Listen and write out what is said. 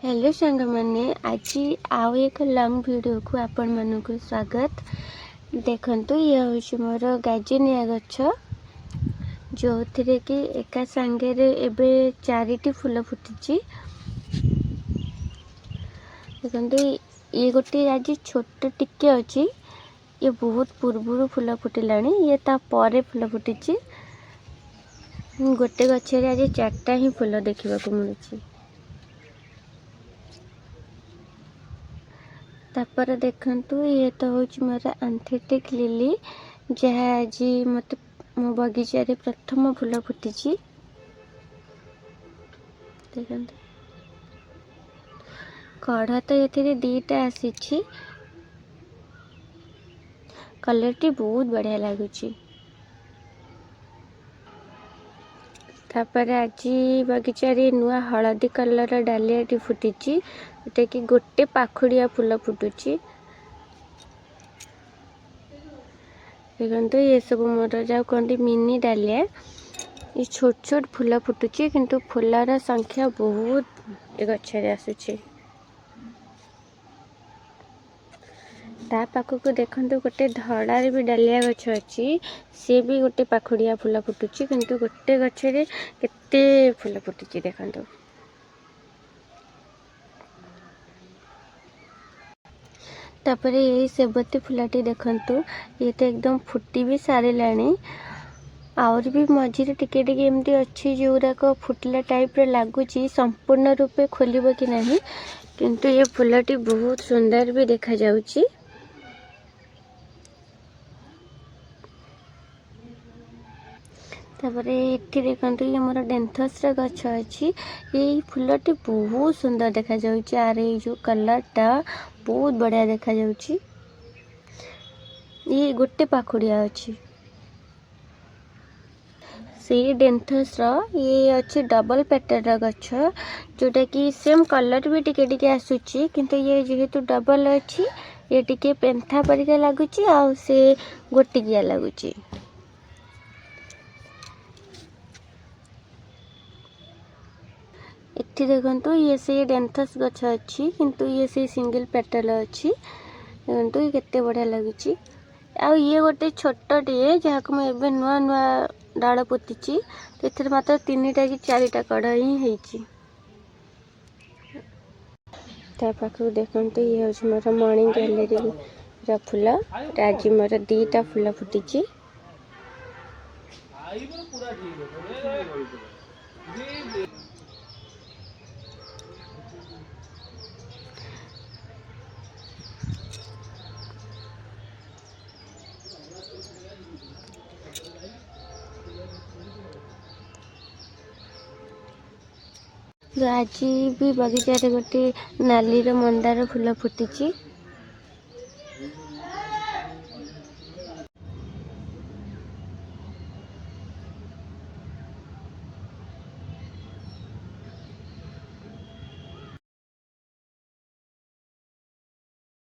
Hello सांग मैंने आज आउ एक लॉन्ग वीडियो को आपण मानक स्वागत। देखंतु ये हूँ मोर गार्जेनिया गछ जो थे कि एका सांगे रे एबे 4टी फूल फुटी। देखते ये गोटे आज छोट टिके अच्छी ये बहुत पूर्व फूल फुटिलानी ये तापर फूल फुटी गोटे गछरे आज 4टा ही फूल देखा मिलूँ। तापर देखंतु ये तो हूँ मोर एंथेटिक लिली जहाँ आज मत मो बगीचा रे प्रथम फूल फुटी। देखंतु कढ़ तो ये दीटा आसी कलर टी बहुत बढ़िया लगुच। तापर आज बगीचा रे नुआ हलदी कलर डालिया टी फुटी जोटा कि गोटे पाखुड़िया फूल फुटुची। देखते ये सब मोर जाऊ कहते मिनी डालिया ये छोट छोट फूल फुटुची किंतु फूलर संख्या बहुत ए गछरे आसुची। ता पाखक देखंतु गोटे धड़ार भी डालिया गछ अच्छी सी भी गोटे पाखुड़िया फूल फुटुची किंतु गोटे गछरे केते फूल फुटुची देखंतु। तापर ये सेबती फूलटी देखंतु ये तो एकदम फुटी भी सारे लानी और भी मझीरे टिके टिके एमती अच्छी जोराक फुटला टाइप रे लगुच संपूर्ण रूपे खोलिबो कि नहीं किंतु ये फूलटी बहुत सुंदर भी देखा जाउची। तापरे एठी देखंतु ये मोर डेंथस रे गछ अछि ये फूलटी बहुत सुंदर देखा जाउची आर ये जो कलर टा बहुत बढ़िया देखा जाउची। ये गोटे पाखुड़िया अछि से डेंथस रो ये अच्छे डबल पेटर रा गछ जोटा कि सेम कलर भी टिके टिके आसुची किंतु ये जेहेतु डबल अछि ये टिके पेंथा परिका लागुची आ से गोटिकिया लागुची। इठी देखंतु ये से डेंथस गछ अच्छी किंतु ये से सिंगल पेटल अच्छी देखंतु ये केते बढ़िया लागुची। आ ये गोटे छोटटे जहाक मैं एबे नुआ नुआ डाल पोतीची तो एथरे मात्र 3टा कि 4टा कड़ ही हेची। ता पाखु देखंतु ये होछ मोर मॉर्निंग गैलरी रा फूल आज मोर 2टा फूल फुटीची। आज भी बगीचा रे गोटे नाली रो मंदार फूल फुटीची।